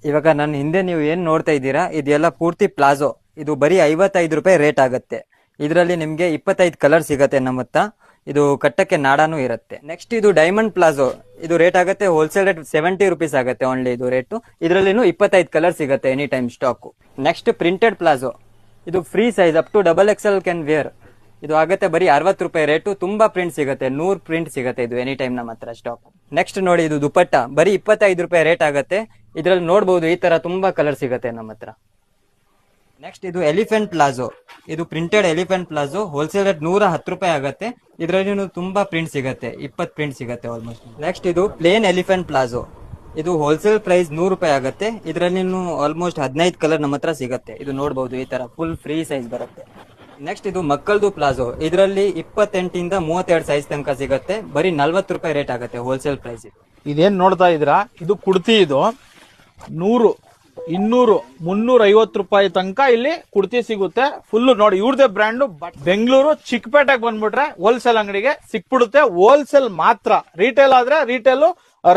ಇವಾಗ ನನ್ನ ಹಿಂದೆ ನೀವು ಏನ್ ನೋಡ್ತಾ ಇದ್ದೀರಾ, ಇದೆಲ್ಲ ಪೂರ್ತಿ ಪ್ಲಾಜೋ. ಇದು ಬರೀ 55 ರೂಪಾಯಿ ರೇಟ್ ಆಗುತ್ತೆ. ಇದರಲ್ಲಿ ನಿಮ್ಗೆ 25 ಕಲರ್ ಸಿಗತ್ತೆ ನಮ್ಮ ಹತ್ರ. ಇದು ಕಟ್ಟಕ್ಕೆ ನಾಡಾನು ಇರುತ್ತೆ. ನೆಕ್ಸ್ಟ್ ಇದು ಡೈಮಂಡ್ ಪ್ಲಾಜೋ. ಇದು ರೇಟ್ ಆಗುತ್ತೆ ಹೋಲ್ಸೇಲ್ ರೇಟ್ 70 ರುಪೀಸ್ ಆಗುತ್ತೆ ಓನ್ಲಿ ಇದು ರೇಟು. ಇದರಲ್ಲಿನೂ 25 ಕಲರ್ ಸಿಗುತ್ತೆ any time stock. Next printed palazzo. ಇದು free size up to XXL can wear. ಇದು ಆಗುತ್ತೆ ಬರೀ 60 ರೂಪಾಯಿ ರೇಟು. ತುಂಬಾ ಪ್ರಿಂಟ್ ಸಿಗುತ್ತೆ, 100 ಪ್ರಿಂಟ್ ಸಿಗುತ್ತೆ ಇದು ಎನಿ ಟೈಮ್ ನಮ್ಮ ಹತ್ರ ಸ್ಟಾಕ್. ನೆಕ್ಸ್ಟ್ ನೋಡಿ ಇದು ದುಪಟ್ಟ ಬರೀ 25 ರೂಪಾಯಿ ರೇಟ್ ಆಗುತ್ತೆ. ಇದ್ರಲ್ಲಿ ನೋಡಬಹುದು ಈ ತರ ತುಂಬಾ ಕಲರ್ ಸಿಗುತ್ತೆ ನಮ್ಮ ಹತ್ರ. ನೆಕ್ಸ್ಟ್ ಇದು ಎಲಿಫೆಂಟ್ ಪ್ಲಾಜೋ. ಇದು printed elephant palazzo wholesale rate 110 ರೂಪಾಯಿ ಆಗುತ್ತೆ. ಇದರಲ್ಲಿ ತುಂಬಾ ಪ್ರಿಂಟ್ ಸಿಗುತ್ತೆ, 20 ಪ್ರಿಂಟ್ ಸಿಗುತ್ತೆ ಆಲ್ಮೋಸ್ಟ್. ನೆಕ್ಸ್ಟ್ ಇದು ಪ್ಲೇನ್ ಎಲಿಫೆಂಟ್ ಪ್ಲಾಜೋ. ಇದು ಹೋಲ್ಸೇಲ್ ಪ್ರೈಸ್ 100 ರೂಪಾಯಿ ಆಗುತ್ತೆ. ಇದರಲ್ಲಿ ಆಲ್ಮೋಸ್ಟ್ 15 ಕಲರ್ ನಮ್ಮ ಹತ್ರ ಸಿಗುತ್ತೆ. ಇದು ನೋಡಬಹುದು ಈ ತರ ಫುಲ್ ಫ್ರೀ ಸೈಜ್ ಬರುತ್ತೆ. ನೆಕ್ಸ್ಟ್ ಇದು ಮಕ್ಕಳದು ಪ್ಲಾಜೋ. ಇದರಲ್ಲಿ 28 ಇಂದ 32 ಸೈಜ್ ತನಕ ಸಿಗುತ್ತೆ. ಬರೀ 40 ರೂಪಾಯಿ ರೇಟ್ ಆಗುತ್ತೆ ಹೋಲ್ಸೇಲ್ ಪ್ರೈಸ್. ಇದೇನ್ ನೋಡ್ತಾ ಇದ್ದೀರಾ, ಇದು ಕುಡ್ತಿ. ಇದು 100, 200, 350 ರೂಪಾಯಿ ತನಕ ಇಲ್ಲಿ ಕುಡ್ತಿ ಸಿಗುತ್ತೆ. ಫುಲ್ ನೋಡಿ ಇವ್ರದೇ ಬ್ರ್ಯಾಂಡ್. ಬೆಂಗಳೂರು ಚಿಕ್ಕಪೇಟೆಗೆ ಬಂದ್ಬಿಟ್ರೆ ಹೋಲ್ಸೇಲ್ ಅಂಗಡಿಗೆ ಸಿಕ್ಬಿಡುತ್ತೆ. ಹೋಲ್ಸೇಲ್ ಮಾತ್ರ. ರಿಟೇಲ್ ಆದ್ರೆ ರಿಟೇಲ್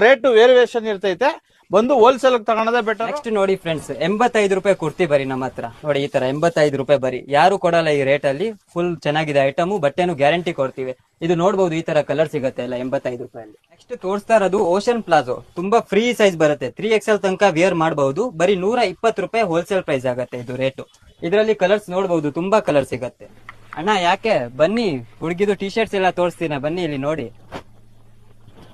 ರೇಟ್ ವೇರಿಯೇಷನ್ ಇರ್ತೈತೆ. ಬಂದು ಹೋಲ್ಸೇಲ್ ತಗೊಳೋದೇ ಬೆಟರ್. ನೆಕ್ಸ್ಟ್ ನೋಡಿ ಫ್ರೆಂಡ್ಸ್, 85 ರೂಪಾಯಿ ಕುರ್ತಿ ಬರಿ ನಮ್ಮ ಹತ್ರ. ನೋಡಿ ಈ ತರ 85 ರೂಪಾಯಿ ಬರಿ. ಯಾರು ಕೊಡಲ್ಲ ಈ ರೇಟ್ ಅಲ್ಲಿ. ಫುಲ್ ಚೆನ್ನಾಗಿದೆ ಐಟಮ್. ಬಟ್ಟೆನು ಗ್ಯಾರಂಟಿ ಕೊಡ್ತೀವಿ. ಇದು ನೋಡಬಹುದು ಈ ತರ ಕಲರ್ ಸಿಗುತ್ತೆ ಎಲ್ಲ 85 ರೂಪಾಯಿ. ನೆಕ್ಸ್ಟ್ ತೋರಿಸ್ತಾ ಇರೋದು ಓಷನ್ ಪ್ಲಾಜೋ. ತುಂಬಾ ಫ್ರೀ ಸೈಜ್ ಬರುತ್ತೆ. 3XL ತನಕ ವೇರ್ ಮಾಡಬಹುದು. ಬರೀ 120 ರೂಪಾಯಿ ಹೋಲ್ಸೇಲ್ ಪ್ರೈಸ್ ಆಗುತ್ತೆ ಇದು ರೇಟು. ಇದರಲ್ಲಿ ಕಲರ್ಸ್ ನೋಡಬಹುದು, ತುಂಬಾ ಕಲರ್ ಸಿಗುತ್ತೆ. ಅಣ್ಣ ಯಾಕೆ ಬನ್ನಿ, ಹುಡುಗಿದು ಟಿ ಶರ್ಟ್ಸ್ ಎಲ್ಲ ತೋರಿಸ್ತೀನ ಬನ್ನಿ ಇಲ್ಲಿ ನೋಡಿ.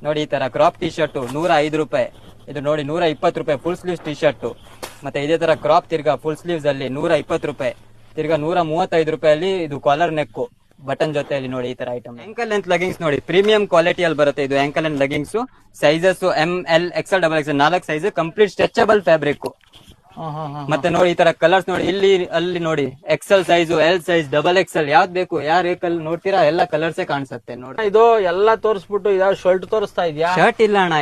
ನೋಡಿ ಈ ತರ ಕ್ರಾಪ್ ಟಿ ಶರ್ಟ್ 105 ರೂಪಾಯಿ. ಇದು ನೋಡಿ 120 ರೂಪಾಯಿ ಫುಲ್ ಸ್ಲೀವ್ಸ್ ಟಿ ಶರ್ಟ್. ಮತ್ತೆ ಇದೇ ತರ ಕ್ರಾಪ್ ತಿರ್ಗಾ ಫುಲ್ ಸ್ಲೀವ್ಸ್ ಅಲ್ಲಿ 120 ರೂಪಾಯಿ. ತಿರ್ಗಾ 135 ರೂಪಾಯಿ ಇದು ಕಾಲರ್ ನೆಕ್ ಬಟನ್ ಜೊತೆಯಲ್ಲಿ ನೋಡಿ ಈ ತರ ಐಟಮ್. ಆಂಕಲ್ ಲೆಂತ್ ಲೆಗಿಂಗ್ಸ್ ನೋಡಿ ಪ್ರೀಮಿಯಂ ಕ್ವಾಲಿಟಿಯಲ್ಲಿ ಬರುತ್ತೆ. ಇದು ankle length leggings sizes ML XL XXL 4 size complete stretchable fabric. ಮತ್ತೆ ನೋಡಿ ಈ ತರ ಕಲರ್ಸ್ ನೋಡಿ ಇಲ್ಲಿ ಅಲ್ಲಿ ನೋಡಿ XL size, L size, XXL ಯಾವ್ದು ಬೇಕು ಯಾರು ನೋಡ್ತೀರಾ ಎಲ್ಲ ಕಲರ್ಸ್ ಕಾಣಿಸುತ್ತೆ ನೋಡಿ. ಇದು ಎಲ್ಲ ತೋರಿಸ್ಬಿಟ್ಟು ಇದಾವ ಶರ್ಟ್ ತೋರಿಸ್ತಾ ಇದೆಯಾ? ಶರ್ಟ್ ಇಲ್ಲ ಅಣ್ಣ,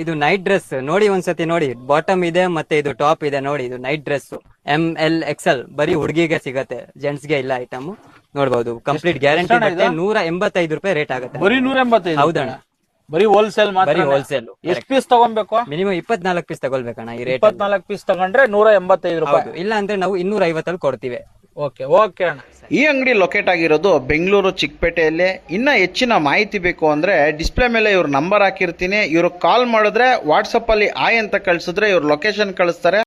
ಇದು ನೈಟ್ ಡ್ರೆಸ್. ನೋಡಿ ಒಂದ್ಸತಿ ನೋಡಿ, ಬಾಟಮ್ ಇದೆ ಮತ್ತೆ ಇದು ಟಾಪ್ ಇದೆ ನೋಡಿ. ಇದು ನೈಟ್ ಡ್ರೆಸ್ ML XL ಬರೀ ಹುಡುಗಿಗೆ ಸಿಗತ್ತೆ, ಜೆಂಟ್ಸ್ ಗೆ ಇಲ್ಲ ಐಟಮ್. ನೋಡಬಹುದು ಕಂಪ್ಲೀಟ್ ಗ್ಯಾರಂಟಿ. 185 ರೂಪಾಯಿ ರೇಟ್ ಆಗುತ್ತೆ. ಬರೀ 185? ಹೌದಣ್ಣ, ಬರೀ ಹೋಲ್ಸೇಲ್ ಮಾತ್ರ. ಬರೀ ಹೋಲ್ಸೇಲ್. ಎಷ್ಟು ಪೀಸ್ ತಗೊಬೇಕು? ಮಿನಿಮಮ್ 24 ಪೀಸ್ ತಗೊಳ್ಬೇಕಣ್ಣ ಈ ರೇಟ್. 24 ಪೀಸ್ ತಗೊಂಡ್ರೆ 185 ರೂಪಾಯಿ. ಇಲ್ಲ ಅಂದ್ರೆ ನಾವು 250 ಅಲ್ಲಿ ಕೊಡ್ತೀವಿ. ಓಕೆ ಓಕೆ ಅಣ್ಣ. ಈ ಅಂಗಡಿ ಲೊಕೇಟ್ ಆಗಿರೋದು ಬೆಂಗಳೂರು ಚಿಕ್ಕಪೇಟೆಯಲ್ಲಿ. ಇನ್ನ ಹೆಚ್ಚಿನ ಮಾಹಿತಿ ಬೇಕು ಅಂದ್ರೆ ಡಿಸ್ಪ್ಲೇ ಮೇಲೆ ಇವ್ರ ನಂಬರ್ ಹಾಕಿರ್ತೀನಿ. ಇವ್ರು ಕಾಲ್ ಮಾಡಿದ್ರೆ ವಾಟ್ಸಪ್ ಅಲ್ಲಿ ಆಯ್ ಅಂತ ಕಳ್ಸಿದ್ರೆ ಇವ್ರ ಲೊಕೇಶನ್ ಕಳಿಸ್ತಾರೆ.